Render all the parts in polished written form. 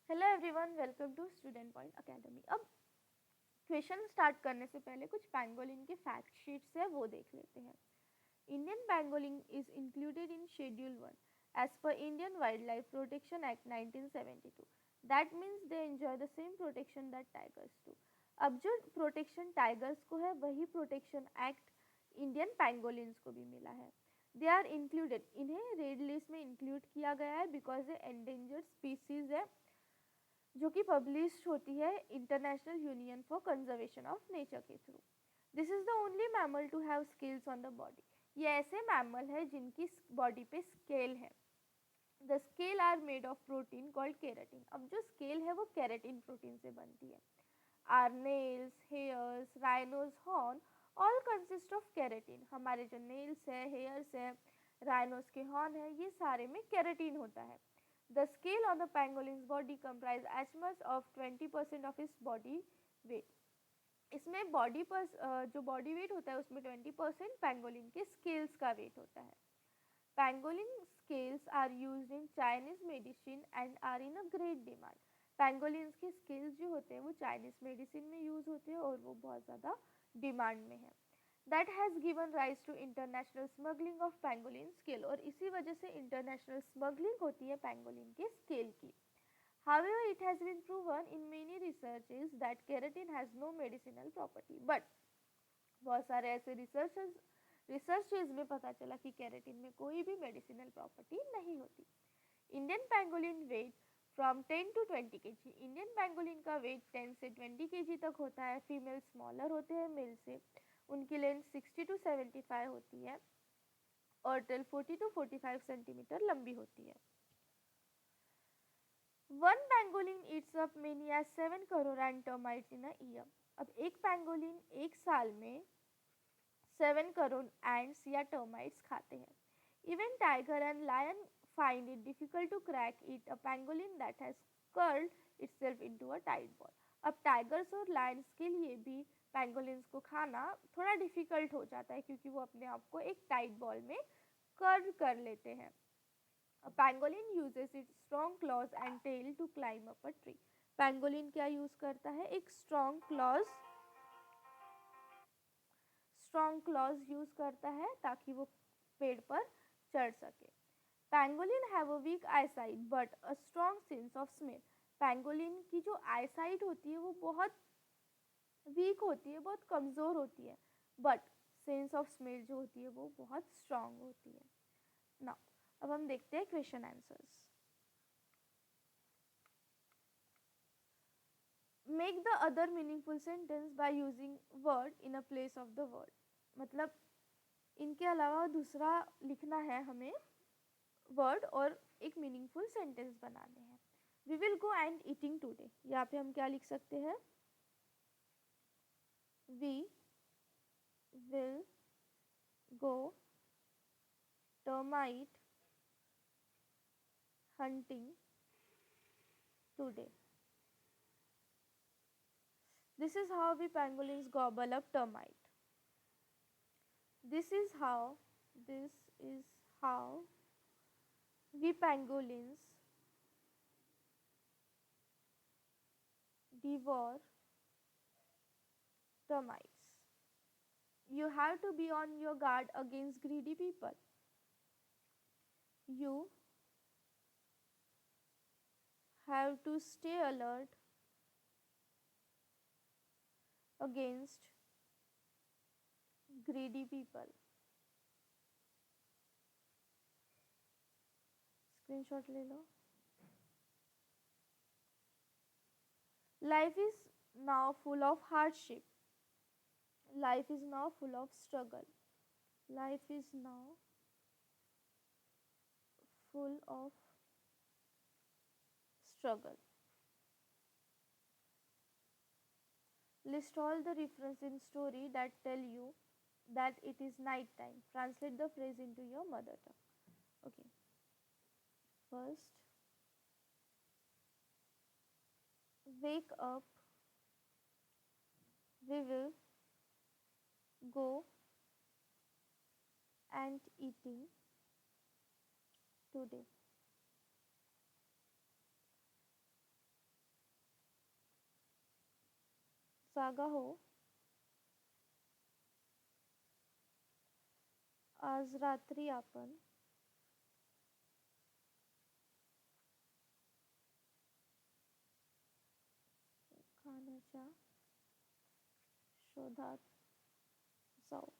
Hello everyone, welcome to student point academy. अब question start करने से पहले कुछ पैंगोलिन के फैक्ट शीट्स है वो देख लेते हैं। Indian pangolin is included in schedule 1 as पर Indian wild life protection act 1972। That means they enjoy the same protection that tigers do. अब जो प्रोटेक्शन टाइगर्स को है वही प्रोटेक्शन एक्ट इंडियन पैंगोलिन्स को भी मिला है। दे आर इंक्लूडेड, इन्हें रेड लिस्ट में इंक्लूड किया गया है बिकॉज ये एंडेंजर्ड स्पीसीज है जो कि पब्लिश होती है international union for conservation of nature के through. This is the only mammal to have scales on the body. ये ऐसे मैमल है जिनकी बॉडी पे स्केल है। The scale are made of protein called keratin. अब जो स्केल है वो केराटिन प्रोटीन से बनती है। Are nails, hairs, rhinos horn all consist of keratin. हमारे जो नेल्स है, हेयर्स है, राइनोस के हॉर्न है, ये सारे में केराटिन होता है। The scale on the pangolin's body comprise as much of 20% of his body weight. इसमें बॉडी पर जो बॉडी वेट होता है उसमें 20% पैंगोलिन के स्केल्स का वेट होता है। Pangolin scales are used in Chinese medicine and are in a great demand. Pangolin के स्केल्स जो होते हैं वो चाइनीज मेडिसिन में यूज होते हैं और वो बहुत ज़्यादा डिमांड में है। That has given rise to international smuggling of pangolin scale, और इसी वजह से इंटरनेशनल स्मगलिंग होती है पैंगोलिन के स्केल की। However, it has been proven in many researches that keratin has no medicinal property. But बहुत सारे ऐसे रिसर्चेज में पता चला कि केराटिन में कोई भी मेडिसिनल प्रॉपर्टी नहीं होती। Indian pangolin weight from 10 to 20 kg। Indian pangolin का वेट 10 से 20 kg तक होता है। फीमेल स्मॉलर होते हैं मेल से। उनकी लेंथ 60 to 75 होती है और टेल 40 to 45 सेंटीमीटर लंबी होती है। One pangolin eats up many as 7 crore and termites in a year. अब एक पैंगोलिन एक साल में 7 करोड़ एंड्स या टर्माइट्स खाते हैं। Even tiger and lion find it difficult to crack it a pangolin that has curled itself into a tight ball। अब tigers और लायंस के लिए भी पैंगोलिन्स को खाना थोड़ा डिफिकल्ट हो जाता है क्योंकि वो अपने आप को एक टाइट बॉल में कर्व कर लेते हैं। A pangolin uses its strong claws and tail to climb up a tree। Pangolin क्या यूज करता है? एक स्ट्रॉन्ग क्लॉज यूज करता है ताकि वो पेड़ पर चढ़ सके। Pangolin have a weak eyesight but a strong sense of smell. Pangolin की जो आईसाइट होती है वो बहुत वीक होती है, बहुत कमज़ोर होती है, बट सेंस ऑफ स्मेल जो होती है वो बहुत स्ट्रॉन्ग होती है ना। अब हम देखते हैं question answers. Make the other meaningful sentence by using word in a place of the word. मतलब इनके अलावा दूसरा लिखना है हमें वर्ड और एक मीनिंगफुल सेंटेंस बनाने हैं। We will go and eating today. यहाँ पे हम क्या लिख सकते हैं? We will go termite hunting today। This is how we pangolins gobble up termite। This is how we pangolins devour termites। You have to be on your guard against greedy people। You have to stay alert against greedy people। Screenshot ले लो। Life is now full of hardship। Life is now full of struggle। Life is now full of struggle। List all the references in story that tell you that it is night time। Translate the phrase into your mother tongue। Okay, first, wake up, we will go and eating today। जागा हो. आज रात्री आपण खाण्याच्या शोधात जाऊ.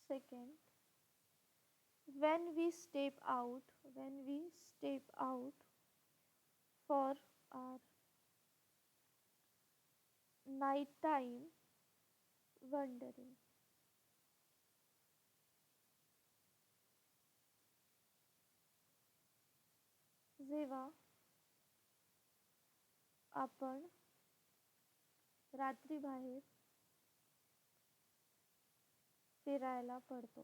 Second, when we step out for our nighttime wandering. जेव्हा आपण रात्री बाहेर फिरायला पडतो.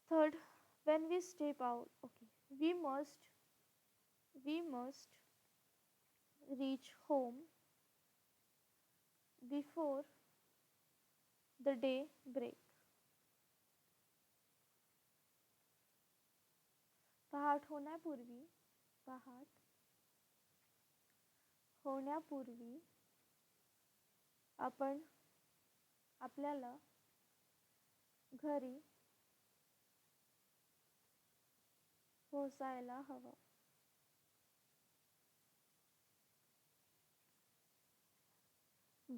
Third, when we step out, okay, we must reach home before the day break. पहाट होण्यापूर्वी आपण आपल्याला घरी पोहोचायला हवं.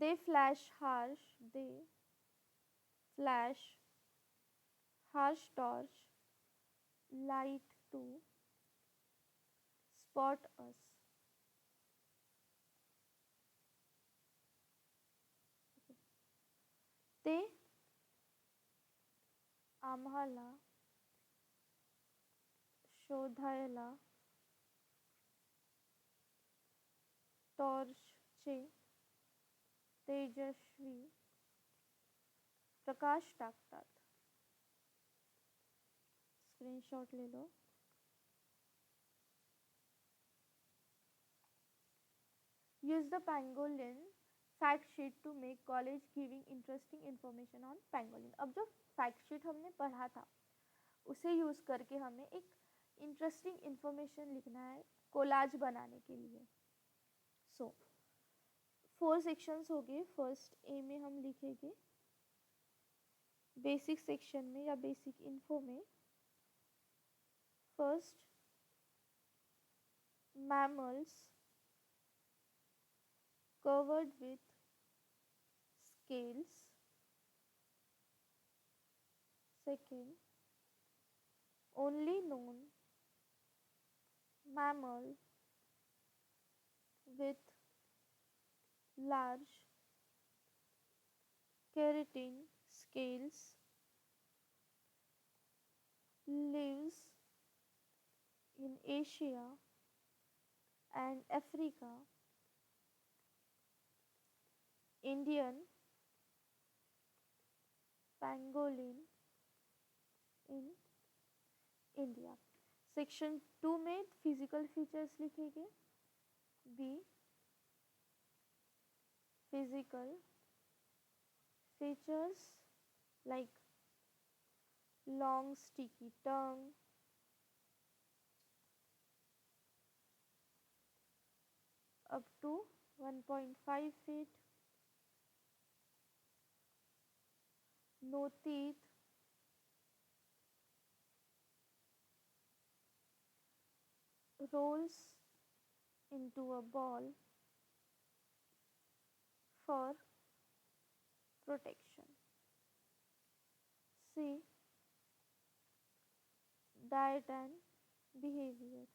They flash harsh torch light to spot us. ते आम्हाला शोधायला टॉर्चचे तेजस्वी प्रकाश टाकतात. स्क्रीनशॉट ले लो. Use the pangolin fact sheet to make college giving interesting information on pangolin. अब जो fact sheet हमने पढ़ा था उसे यूज करके हमें एक इंटरेस्टिंग इंफॉर्मेशन लिखना है कोलाज बनाने के लिए. सो 4 सेक्शंस हो गए. फर्स्ट ए में हम लिखेंगे बेसिक सेक्शन में या बेसिक इन्फो में first mammals covered with scales. Second, only known mammal with large keratin scales lives in Asia and Africa. Indian pangolin in India. Section 2 में फिजिकल फीचर्स लिखेंगे. B physical features like long sticky tongue, up to 1.5 feet, no teeth, rolls into a ball for protection. C. Diet and behavior.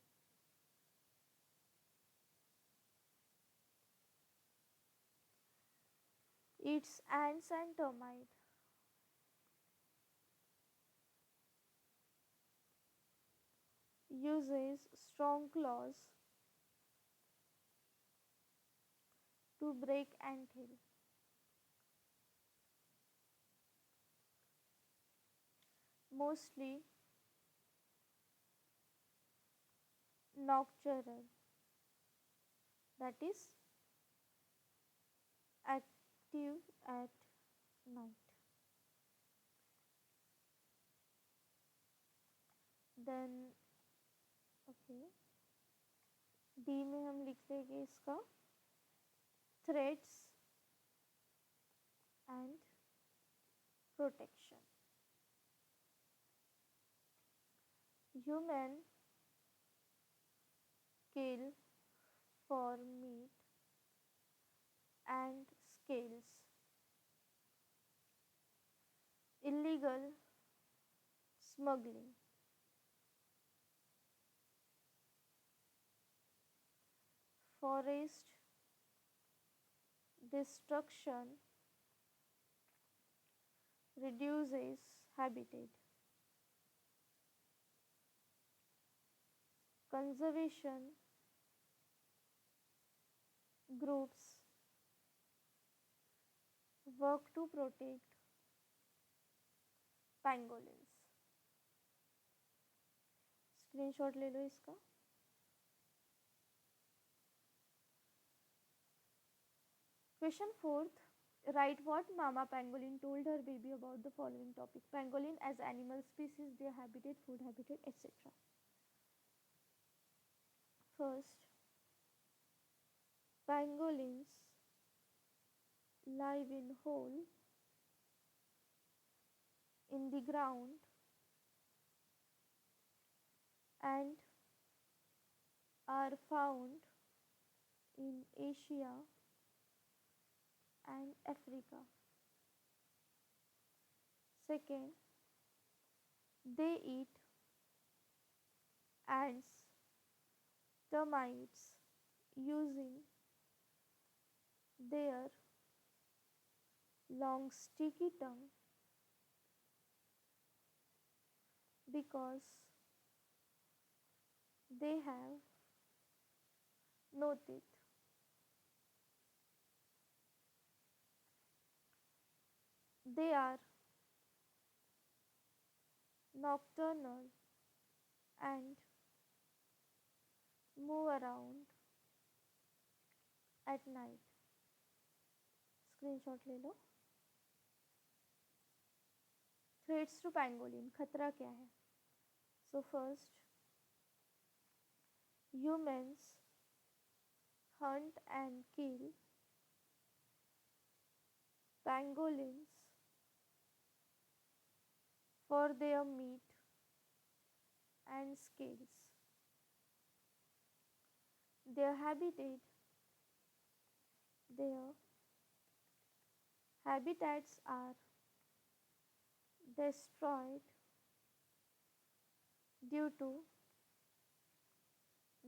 Eats ants and termites. Uses strong claws to break anthill. Mostly nocturnal, that is active at night. Then okay, D में हम लिख लेंगे इसका threats and protection. Human kill for meat and scales. Illegal smuggling. Forest destruction reduces habitat. Conservation groups work to protect pangolins. Screenshot ले लो इसका. Question 4th. Write what Mama Pangolin told her baby about the following topic. Pangolin as animal species, their habitat, food habitat, etc. First, pangolins live in hole in the ground and are found in Asia and Africa. Second, they eat ants, termites using their long sticky tongue because they have no teeth. They are nocturnal and move around at night. Screenshot ले लो. Threats to pangolin, खतरा क्या है? So first, humans hunt and kill pangolins for their meat and scales. Their their habitats are destroyed due to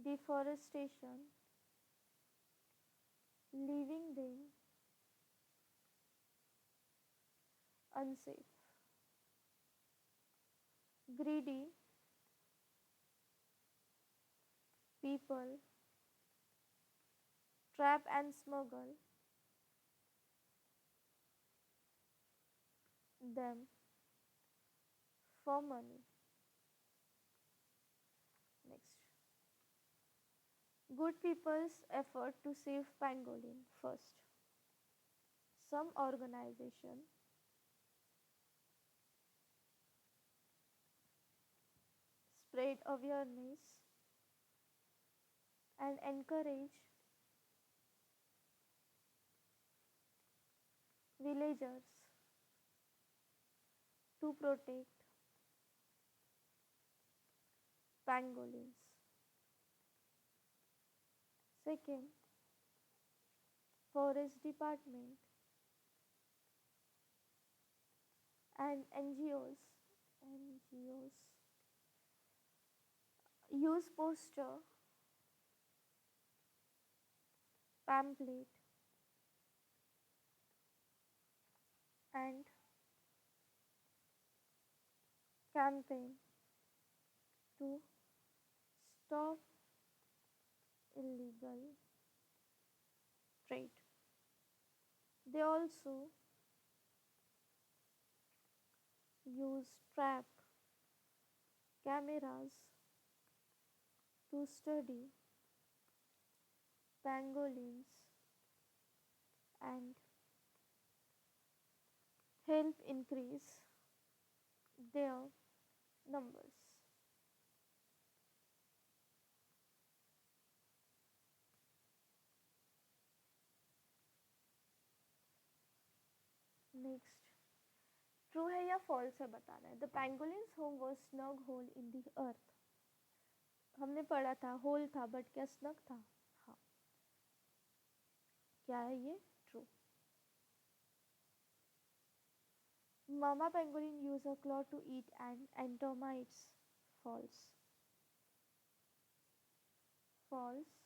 deforestation, leaving them unsafe. Greedy people trap and smuggle them for money. Next, good people's effort to save pangolin. First, some organization spread awareness and encourage villagers to protect pangolins. Second, forest department and NGOs use poster, pamphlet and campaign to stop illegal trade. They also use trap cameras to study pangolins and help increase their numbers. True है या false है बताना है. The pangolins home was snug hole in the earth. हमने पढ़ा था whole था but क्या स्नग था. हाँ, क्या है ये? True. Mama pangolin use a claw to eat and termites. False. False.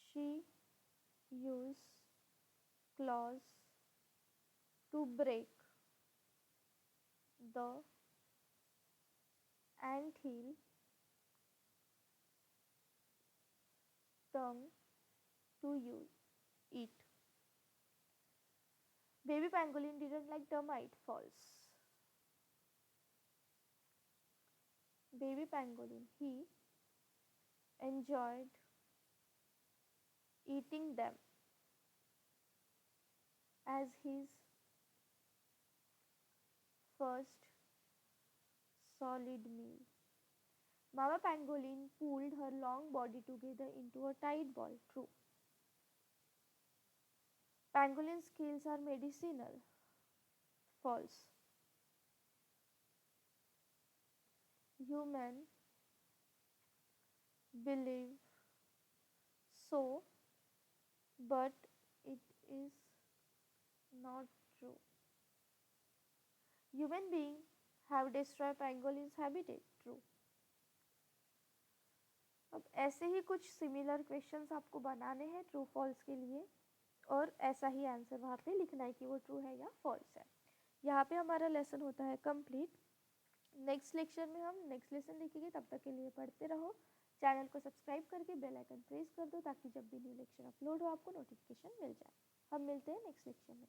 she use claws to break the anthill tongue to eat. Baby pangolin didn't like termite. False. Baby pangolin, he enjoyed eating them as his first solid meal. Mama pangolin pulled her long body together into a tight ball. True. Pangolin scales are medicinal. False. Human believe so, but it is not true. Human beings have destroyed pangolin's habitat. True. अब ऐसे ही कुछ similar questions आपको बनाने हैं true false के लिए और ऐसा ही आंसर वहाँ पे लिखना है कि वो ट्रू है या फॉल्स है. यहाँ पे हमारा लेसन होता है कंप्लीट. नेक्स्ट लेक्चर में हम नेक्स्ट लेसन लिखेंगे. तब तक के लिए पढ़ते रहो. चैनल को सब्सक्राइब करके बेल आइकन प्रेस कर दो ताकि जब भी न्यू लेक्चर अपलोड हो आपको नोटिफिकेशन मिल जाए. हम मिलते हैं नेक्स्ट लेक्चर में.